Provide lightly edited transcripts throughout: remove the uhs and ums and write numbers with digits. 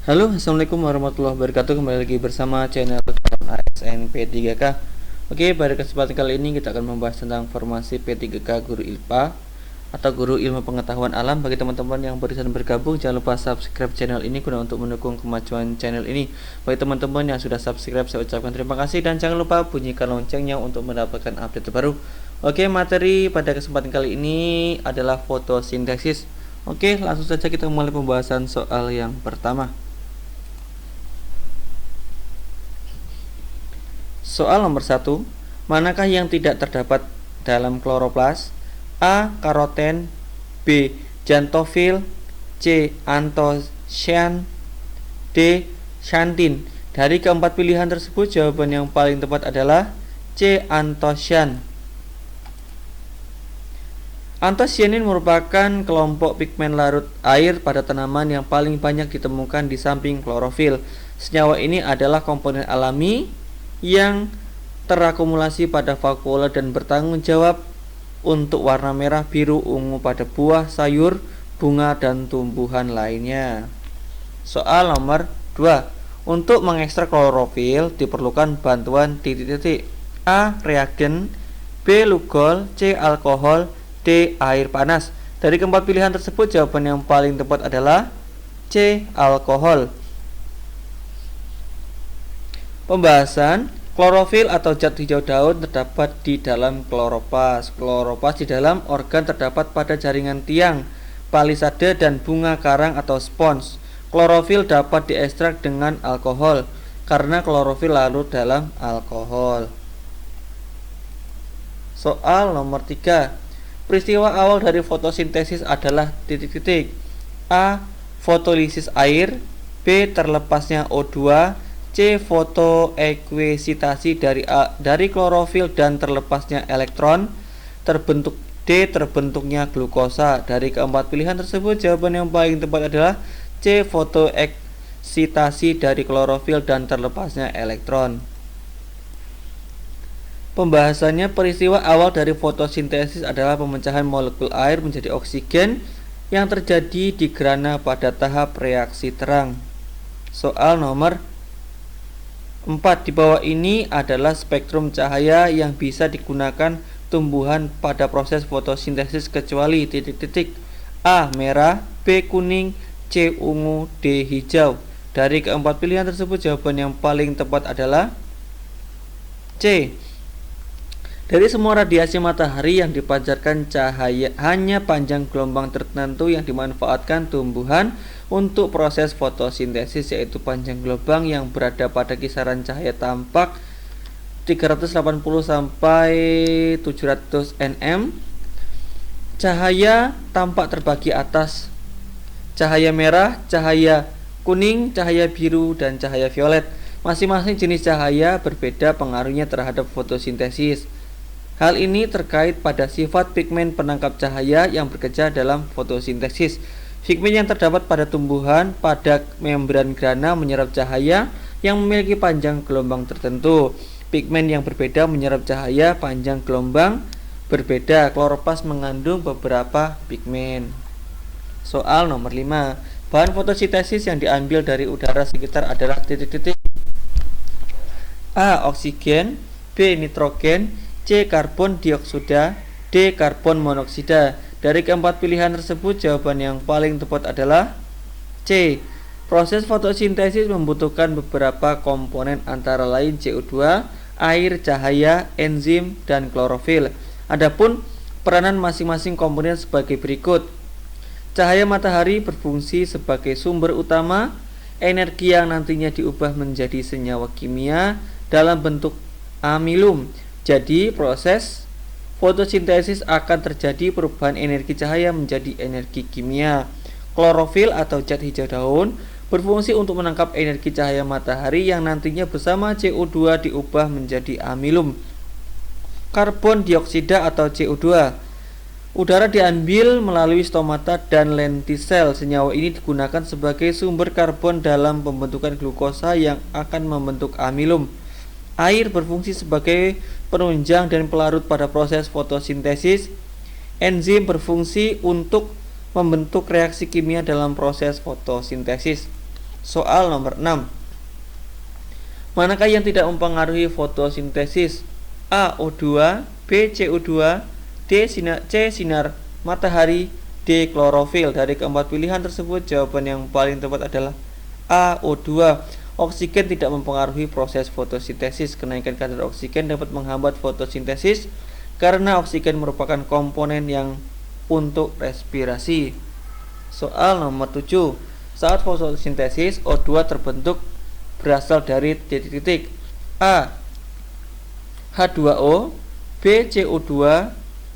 Halo, assalamualaikum warahmatullahi wabarakatuh. Kembali lagi bersama channel ASN P3K. Oke, pada kesempatan kali ini kita akan membahas tentang formasi P3K Guru ILPA atau Guru Ilmu Pengetahuan Alam. Bagi teman-teman yang baru saja bergabung, jangan lupa subscribe channel ini guna untuk mendukung kemajuan channel ini. Bagi teman-teman yang sudah subscribe, saya ucapkan terima kasih dan jangan lupa bunyikan loncengnya untuk mendapatkan update terbaru. Oke, materi pada kesempatan kali ini adalah fotosintesis. Oke, langsung saja kita mulai pembahasan soal yang pertama. Soal nomor 1, manakah yang tidak terdapat dalam kloroplas? A. Karoten, B. Xanthofil, C. Antosian, D. Xanthin. Dari keempat pilihan tersebut, jawaban yang paling tepat adalah C. Antosian. Antosianin merupakan kelompok pigmen larut air pada tanaman yang paling banyak ditemukan di samping klorofil. Senyawa ini adalah komponen alami yang terakumulasi pada vakuola dan bertanggung jawab untuk warna merah, biru, ungu pada buah, sayur, bunga, dan tumbuhan lainnya. Soal nomor 2. Untuk mengekstrak klorofil diperlukan bantuan titik-titik. A. Reagen, B. Lugol, C. Alkohol, D. Air panas. Dari keempat pilihan tersebut, jawaban yang paling tepat adalah C. Alkohol. Pembahasan klorofil atau zat hijau daun terdapat di dalam kloroplas. Kloroplas di dalam organ terdapat pada jaringan tiang, palisade, dan bunga karang atau spons. Klorofil dapat diekstrak dengan alkohol karena klorofil larut dalam alkohol. Soal nomor 3. Peristiwa awal dari fotosintesis adalah titik-titik. A. Fotolisis air, B. Terlepasnya O2, C. Fotoeksitasi dari klorofil dan terlepasnya elektron, terbentuknya glukosa. Dari keempat pilihan tersebut, jawaban yang paling tepat adalah C. Fotoeksitasi dari klorofil dan terlepasnya elektron. Pembahasannya, peristiwa awal dari fotosintesis adalah pemecahan molekul air menjadi oksigen yang terjadi di grana pada tahap reaksi terang. Soal nomor 4. Di bawah ini adalah spektrum cahaya yang bisa digunakan tumbuhan pada proses fotosintesis kecuali titik-titik. A. Merah, B. Kuning, C. Ungu, D. Hijau. Dari keempat pilihan tersebut, jawaban yang paling tepat adalah C. Dari semua radiasi matahari yang dipancarkan cahaya hanya panjang gelombang tertentu yang dimanfaatkan tumbuhan untuk proses fotosintesis, yaitu panjang gelombang yang berada pada kisaran cahaya tampak 380 sampai 700 nm. Cahaya tampak terbagi atas cahaya merah, cahaya kuning, cahaya biru, dan cahaya violet. Masing-masing jenis cahaya berbeda pengaruhnya terhadap fotosintesis. Hal ini terkait pada sifat pigmen penangkap cahaya yang bekerja dalam fotosintesis. Pigmen yang terdapat pada tumbuhan pada membran grana menyerap cahaya yang memiliki panjang gelombang tertentu. Pigmen yang berbeda menyerap cahaya panjang gelombang berbeda. Kloroplas mengandung beberapa pigmen. Soal nomor 5. Bahan fotosintesis yang diambil dari udara sekitar adalah titik-titik. A. Oksigen, B. Nitrogen, C. Karbon dioksida, D. Karbon monoksida. Dari keempat pilihan tersebut, jawaban yang paling tepat adalah C. Proses fotosintesis membutuhkan beberapa komponen antara lain CO2, air, cahaya, enzim, dan klorofil. Adapun peranan masing-masing komponen sebagai berikut. Cahaya matahari berfungsi sebagai sumber utama energi yang nantinya diubah menjadi senyawa kimia dalam bentuk amilum. Jadi proses fotosintesis akan terjadi perubahan energi cahaya menjadi energi kimia. Klorofil atau zat hijau daun berfungsi untuk menangkap energi cahaya matahari yang nantinya bersama CO2 diubah menjadi amilum. Karbon dioksida atau CO2. Udara diambil melalui stomata dan lentisel. Senyawa ini digunakan sebagai sumber karbon dalam pembentukan glukosa yang akan membentuk amilum. Air berfungsi sebagai penunjang dan pelarut pada proses fotosintesis. Enzim berfungsi untuk membentuk reaksi kimia dalam proses fotosintesis. Soal nomor 6. Manakah yang tidak mempengaruhi fotosintesis? A. O2, B. CO2, C. Sinar matahari, D. Klorofil. Dari keempat pilihan tersebut, jawaban yang paling tepat adalah A. O2. Oksigen tidak mempengaruhi proses fotosintesis. Kenaikan kadar oksigen dapat menghambat fotosintesis karena oksigen merupakan komponen yang untuk respirasi. Soal nomor 7. Saat fotosintesis, O2 terbentuk berasal dari titik-titik A. H2O, B. CO2,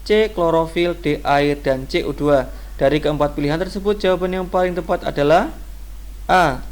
C. Klorofil, D. Air, dan CO2. Dari keempat pilihan tersebut, jawaban yang paling tepat adalah A.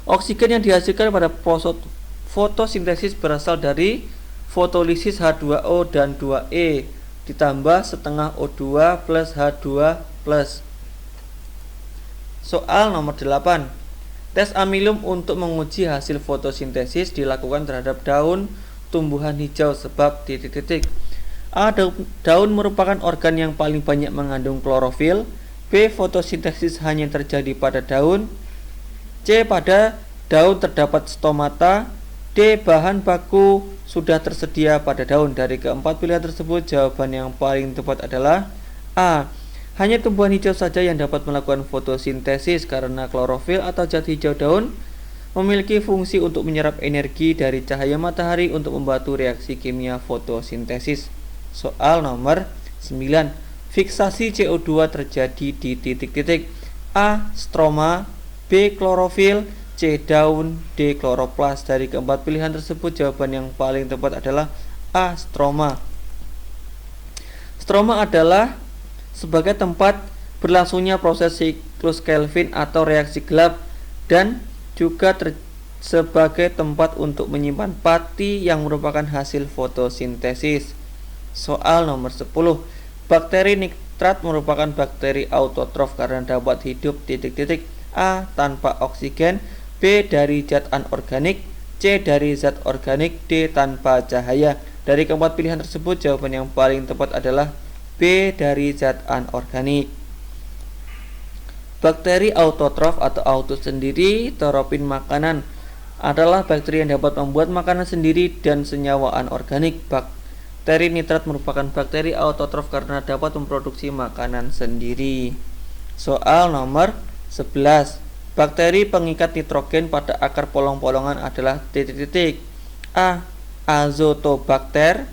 Oksigen yang dihasilkan pada proses fotosintesis berasal dari fotolisis H2O dan 2E ditambah setengah O2 plus H2 plus. Soal nomor 8. Tes amilum untuk menguji hasil fotosintesis dilakukan terhadap daun tumbuhan hijau sebab titik-titik. A. Daun merupakan organ yang paling banyak mengandung klorofil. B. Fotosintesis hanya terjadi pada daun. C. Pada daun terdapat stomata. D. Bahan baku sudah tersedia pada daun. Dari keempat pilihan tersebut, jawaban yang paling tepat adalah A. Hanya tumbuhan hijau saja yang dapat melakukan fotosintesis karena klorofil atau zat hijau daun memiliki fungsi untuk menyerap energi dari cahaya matahari untuk membantu reaksi kimia fotosintesis. Soal nomor 9. Fiksasi CO2 terjadi di titik-titik. A. Stroma, B. Klorofil, C. Daun, D. Kloroplas. Dari keempat pilihan tersebut, jawaban yang paling tepat adalah A. Stroma. Stroma adalah sebagai tempat berlangsungnya proses siklus Kelvin atau reaksi gelap dan juga sebagai tempat untuk menyimpan pati yang merupakan hasil fotosintesis. Soal nomor 10. Bakteri nitrat merupakan bakteri autotrof karena dapat hidup titik-titik. A. Tanpa oksigen, B. Dari zat anorganik, C. Dari zat organik, D. Tanpa cahaya. Dari keempat pilihan tersebut, jawaban yang paling tepat adalah B. Dari zat anorganik. Bakteri autotrof atau auto sendiri teropin makanan adalah bakteri yang dapat membuat makanan sendiri dan senyawa anorganik. Bakteri nitrat merupakan bakteri autotrof karena dapat memproduksi makanan sendiri. Soal nomor 11. Bakteri pengikat nitrogen pada akar polong-polongan adalah titik-titik. A. Azotobacter,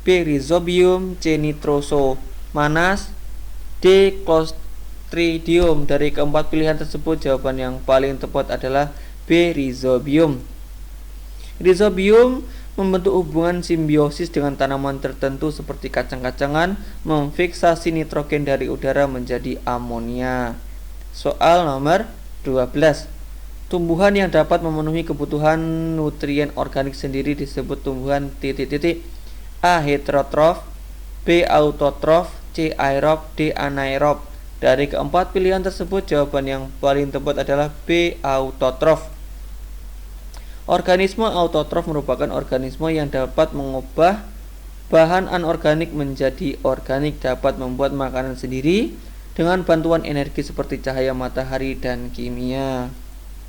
B. Rhizobium, C. Nitrosomonas, D. Clostridium. Dari keempat pilihan tersebut, jawaban yang paling tepat adalah B. Rhizobium. Rhizobium membentuk hubungan simbiosis dengan tanaman tertentu seperti kacang-kacangan, memfiksasi nitrogen dari udara menjadi amonia. Soal nomor 12. Tumbuhan yang dapat memenuhi kebutuhan nutrien organik sendiri disebut tumbuhan titik-titik. A. Heterotrof, B. Autotrof, C. Aerob, D. Anaerob. Dari keempat pilihan tersebut, jawaban yang paling tepat adalah B. Autotrof. Organisme autotrof merupakan organisme yang dapat mengubah bahan anorganik menjadi organik, dapat membuat makanan sendiri dengan bantuan energi seperti cahaya matahari dan kimia.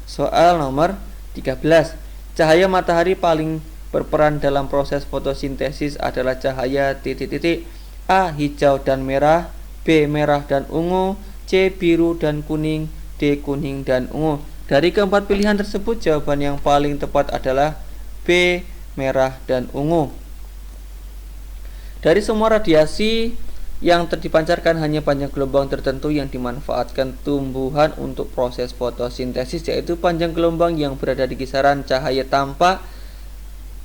Soal nomor 13. Cahaya matahari paling berperan dalam proses fotosintesis adalah cahaya titik-titik. A. Hijau dan merah, B. Merah dan ungu, C. Biru dan kuning, D. Kuning dan ungu. Dari keempat pilihan tersebut, jawaban yang paling tepat adalah B. Merah dan ungu. Dari semua radiasi yang dipancarkan, hanya panjang gelombang tertentu yang dimanfaatkan tumbuhan untuk proses fotosintesis, yaitu panjang gelombang yang berada di kisaran cahaya tampak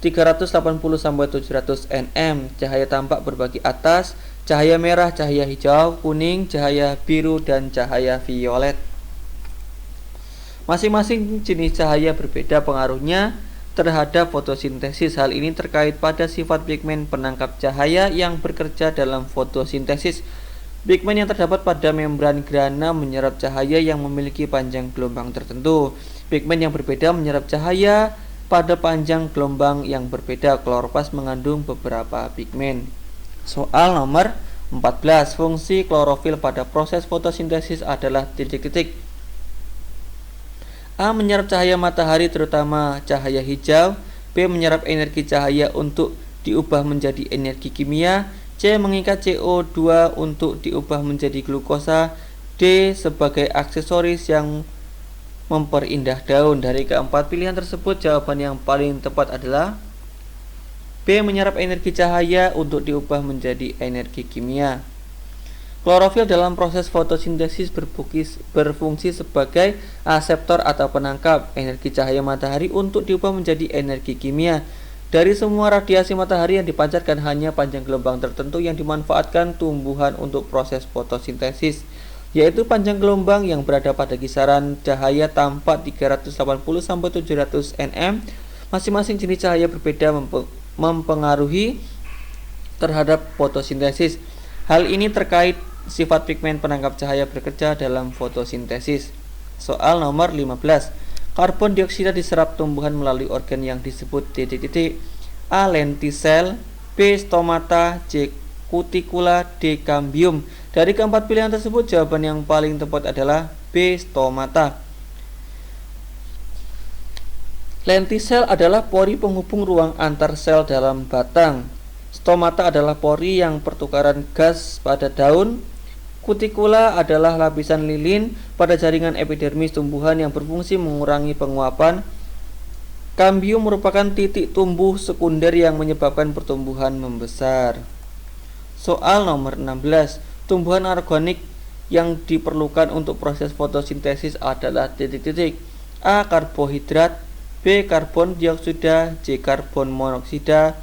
380-700 nm. Cahaya tampak berbagi atas cahaya merah, cahaya hijau, kuning, cahaya biru, dan cahaya violet. Masing-masing jenis cahaya berbeda pengaruhnya terhadap fotosintesis. Hal ini terkait pada sifat pigmen penangkap cahaya yang bekerja dalam fotosintesis. Pigmen yang terdapat pada membran grana menyerap cahaya yang memiliki panjang gelombang tertentu. Pigmen yang berbeda menyerap cahaya pada panjang gelombang yang berbeda. Kloroplas mengandung beberapa pigmen. Soal nomor 14. Fungsi klorofil pada proses fotosintesis adalah titik-titik. A. Menyerap cahaya matahari terutama cahaya hijau. B. Menyerap energi cahaya untuk diubah menjadi energi kimia. C. Mengikat CO2 untuk diubah menjadi glukosa. D. Sebagai aksesoris yang memperindah daun. Dari keempat pilihan tersebut, jawaban yang paling tepat adalah B. Menyerap energi cahaya untuk diubah menjadi energi kimia. Klorofil dalam proses fotosintesis berfungsi sebagai aseptor atau penangkap energi cahaya matahari untuk diubah menjadi energi kimia. Dari semua radiasi matahari yang dipancarkan, hanya panjang gelombang tertentu yang dimanfaatkan tumbuhan untuk proses fotosintesis, yaitu panjang gelombang yang berada pada kisaran cahaya tampak 380-700 nm. Masing-masing jenis cahaya berbeda mempengaruhi terhadap fotosintesis. Hal ini terkait sifat pigmen penangkap cahaya bekerja dalam fotosintesis. Soal nomor 15. Karbon dioksida diserap tumbuhan melalui organ yang disebut titik-titik. A. Lentisel. B. Stomata. C. Cuticula. D. Cambium. Dari keempat pilihan tersebut, jawaban yang paling tepat adalah B. Stomata. Lentisel adalah pori penghubung ruang antar sel dalam batang. Stomata adalah pori yang pertukaran gas pada daun. Cuticula adalah lapisan lilin pada jaringan epidermis tumbuhan yang berfungsi mengurangi penguapan. Cambium merupakan titik tumbuh sekunder yang menyebabkan pertumbuhan membesar. Soal nomor 16. Tumbuhan organik yang diperlukan untuk proses fotosintesis adalah titik-titik. A. Karbohidrat. B. Karbon dioksida. C. Karbon monoksida.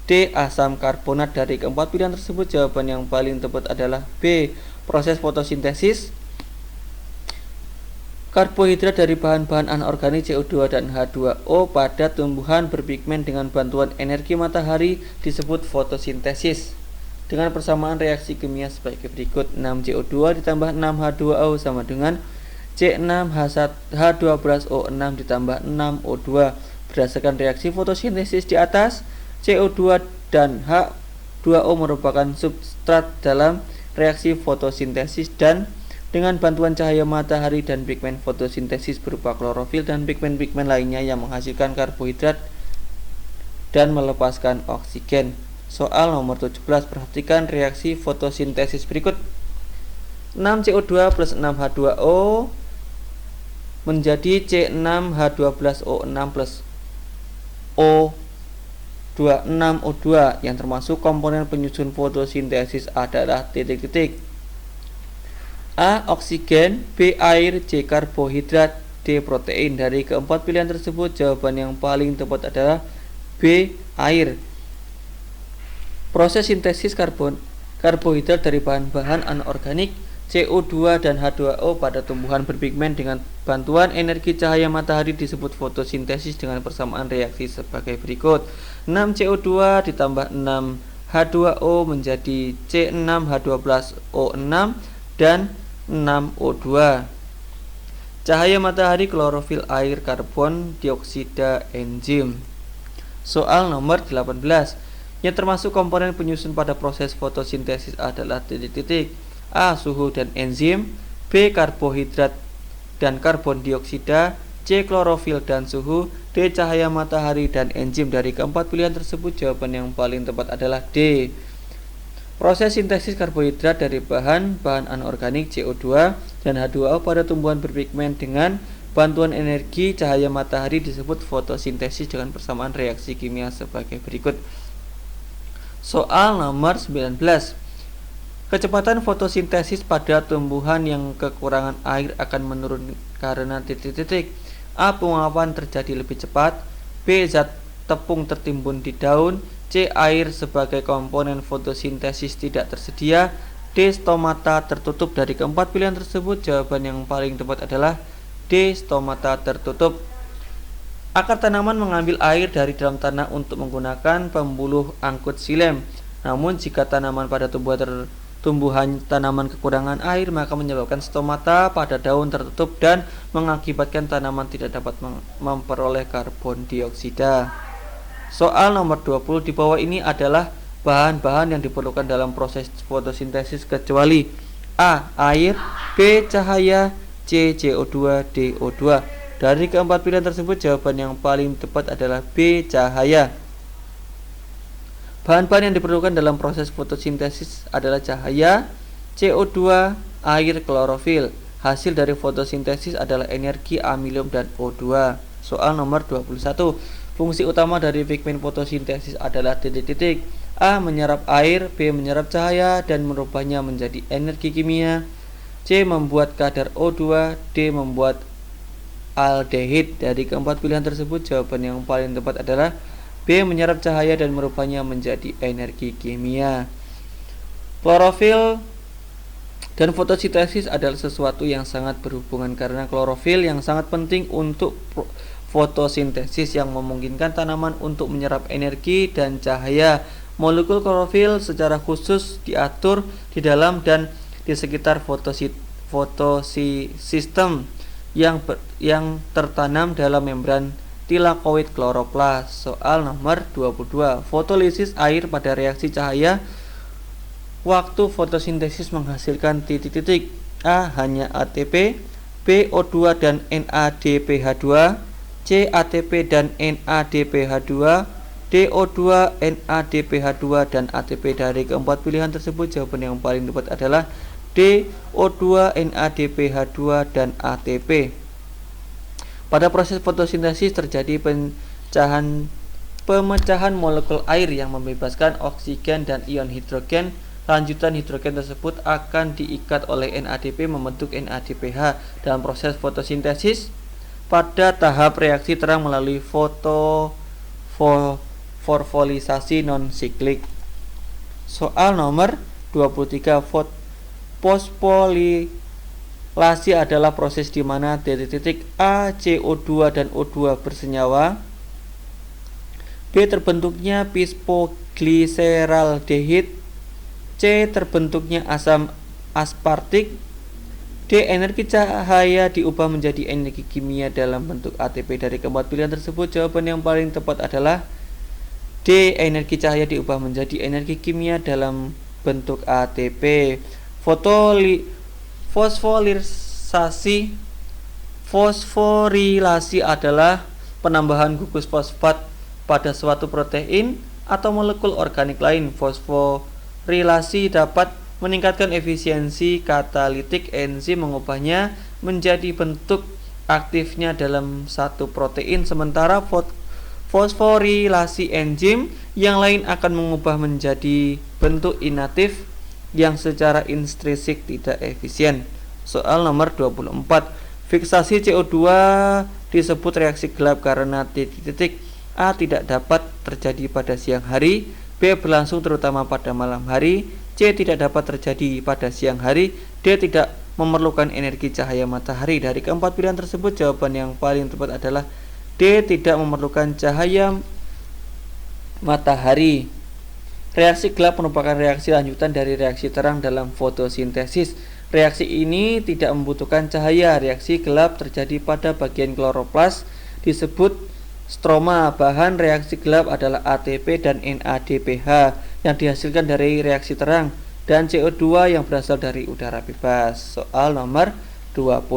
D. Asam karbonat. Dari keempat pilihan tersebut, jawaban yang paling tepat adalah B. Proses fotosintesis. Karbohidrat dari bahan-bahan anorganik CO2 dan H2O pada tumbuhan berpigmen dengan bantuan energi matahari disebut fotosintesis. Dengan persamaan reaksi kimia sebagai berikut: 6 CO2 ditambah 6 H2O sama dengan C6H12O6 ditambah 6 O2. Berdasarkan reaksi fotosintesis di atas, CO2 dan H2O merupakan substrat dalam reaksi fotosintesis, dan dengan bantuan cahaya matahari dan pigmen fotosintesis berupa klorofil dan pigmen-pigmen lainnya yang menghasilkan karbohidrat dan melepaskan oksigen. Soal nomor 17. Perhatikan reaksi fotosintesis berikut. 6 CO2 plus 6 H2O menjadi C6H12O6 plus O26O2 yang termasuk komponen penyusun fotosintesis adalah titik-titik. A. Oksigen. B. Air. C. Karbohidrat. D. Protein. Dari keempat pilihan tersebut, jawaban yang paling tepat adalah B. Air. Proses sintesis karbohidrat dari bahan-bahan anorganik CO2 dan H2O pada tumbuhan berpigmen dengan bantuan energi cahaya matahari disebut fotosintesis dengan persamaan reaksi sebagai berikut. 6 CO2 ditambah 6 H2O menjadi C6H12O6 dan 6 O2. Cahaya matahari, klorofil, air, karbon dioksida, enzim. Soal nomor 18. Yang termasuk komponen penyusun pada proses fotosintesis adalah titik-titik. A. Suhu dan enzim. B. Karbohidrat dan karbon dioksida. C. Klorofil dan suhu. D. Cahaya matahari dan enzim. Dari keempat pilihan tersebut, jawaban yang paling tepat adalah D. Proses sintesis karbohidrat dari bahan-bahan anorganik CO2 dan H2O pada tumbuhan berpigmen dengan bantuan energi cahaya matahari disebut fotosintesis dengan persamaan reaksi kimia sebagai berikut. Soal nomor 19. Kecepatan fotosintesis pada tumbuhan yang kekurangan air akan menurun karena titik-titik. A. Penguapan terjadi lebih cepat. B. Zat tepung tertimbun di daun. C. Air sebagai komponen fotosintesis tidak tersedia. D. Stomata tertutup. Dari keempat pilihan tersebut, jawaban yang paling tepat adalah D. Stomata tertutup. Akar tanaman mengambil air dari dalam tanah untuk menggunakan pembuluh angkut xilem. Namun jika tanaman pada tumbuhan tanaman kekurangan air, maka menyebabkan stomata pada daun tertutup dan mengakibatkan tanaman tidak dapat memperoleh karbon dioksida. Soal nomor 20. Di bawah ini adalah bahan-bahan yang diperlukan dalam proses fotosintesis kecuali A. Air. B. Cahaya. C. CO2. D. O2. Dari keempat pilihan tersebut, jawaban yang paling tepat adalah B. Cahaya. Bahan-bahan yang diperlukan dalam proses fotosintesis adalah cahaya, CO2, air, klorofil. Hasil dari fotosintesis adalah energi amilium dan O2. Soal nomor 21. Fungsi utama dari pigmen fotosintesis adalah titik-titik. A. Menyerap air, B. Menyerap cahaya dan merubahnya menjadi energi kimia, C. Membuat kadar O2, D. Membuat aldehid. Dari keempat pilihan tersebut, jawaban yang paling tepat adalah B. Menyerap cahaya dan merubahnya menjadi energi kimia. Klorofil dan fotosintesis adalah sesuatu yang sangat berhubungan karena klorofil yang sangat penting untuk fotosintesis yang memungkinkan tanaman untuk menyerap energi dan cahaya. Molekul klorofil secara khusus diatur di dalam dan di sekitar fotosistem yang tertanam dalam membran tilakoid kloroplas. Soal nomor 22. Fotolisis air pada reaksi cahaya waktu fotosintesis menghasilkan titik-titik. A. Hanya ATP, B. O2 dan NADPH2, C. ATP dan NADPH2, D. O2, NADPH2 dan ATP. Dari keempat pilihan tersebut, jawaban yang paling tepat adalah D. O2, NADPH2 dan ATP. Pada proses fotosintesis terjadi pemecahan molekul air yang membebaskan oksigen dan ion hidrogen. Lanjutan hidrogen tersebut akan diikat oleh NADP membentuk NADPH dalam proses fotosintesis pada tahap reaksi terang melalui fosforisasi non-siklik. Soal nomor 23. Fosforilasi adalah proses di mana titik-titik A, CO2 dan O2 bersenyawa, B. Terbentuknya fosfoglyceraldehid, C. Terbentuknya asam aspartik, D. Energi cahaya diubah menjadi energi kimia dalam bentuk ATP. Dari keempat pilihan tersebut, jawaban yang paling tepat adalah D. Energi cahaya diubah menjadi energi kimia dalam bentuk ATP. Fosforilasi adalah penambahan gugus fosfat pada suatu protein atau molekul organik lain. Fosforilasi dapat meningkatkan efisiensi katalitik enzim mengubahnya menjadi bentuk aktifnya dalam satu protein, sementara fosforilasi enzim yang lain akan mengubah menjadi bentuk inaktif yang secara intrinsik tidak efisien. Soal nomor 24. Fiksasi CO2 disebut reaksi gelap karena titik-titik A tidak dapat terjadi pada siang hari, B. Berlangsung terutama pada malam hari, C. Tidak dapat terjadi pada siang hari, D. Tidak memerlukan energi cahaya matahari. Dari keempat pilihan tersebut, jawaban yang paling tepat adalah D. Tidak memerlukan cahaya matahari. Reaksi gelap merupakan reaksi lanjutan dari reaksi terang dalam fotosintesis. Reaksi ini tidak membutuhkan cahaya. Reaksi gelap terjadi pada bagian kloroplas disebut stroma. Bahan reaksi gelap adalah ATP dan NADPH yang dihasilkan dari reaksi terang dan CO2 yang berasal dari udara bebas. Soal nomor 25.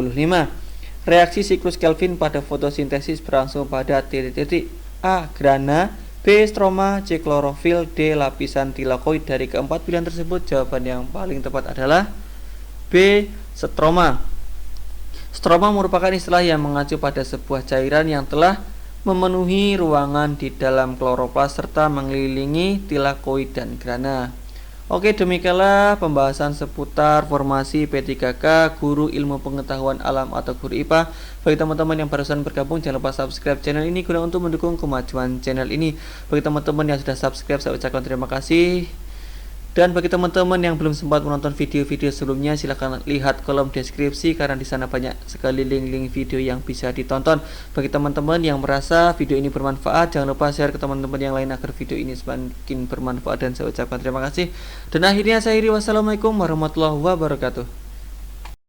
Reaksi siklus Kelvin pada fotosintesis berlangsung pada titik-titik A. Grana, B. Stroma, C. Klorofil, D. Lapisan tilakoid. Dari keempat pilihan tersebut, jawaban yang paling tepat adalah B. Stroma. Stroma merupakan istilah yang mengacu pada sebuah cairan yang telah memenuhi ruangan di dalam kloroplas serta mengelilingi tilakoid dan grana. Oke, demikianlah pembahasan seputar formasi P3K Guru Ilmu Pengetahuan Alam atau Guru IPA. Bagi teman-teman yang barusan bergabung, jangan lupa subscribe channel ini guna untuk mendukung kemajuan channel ini. Bagi teman-teman yang sudah subscribe, saya ucapkan terima kasih. Dan bagi teman-teman yang belum sempat menonton video-video sebelumnya, silahkan lihat kolom deskripsi karena di sana banyak sekali link-link video yang bisa ditonton. Bagi teman-teman yang merasa video ini bermanfaat, jangan lupa share ke teman-teman yang lain agar video ini semakin bermanfaat, dan saya ucapkan terima kasih. Dan akhirnya saya akhiri, wassalamualaikum warahmatullahi wabarakatuh.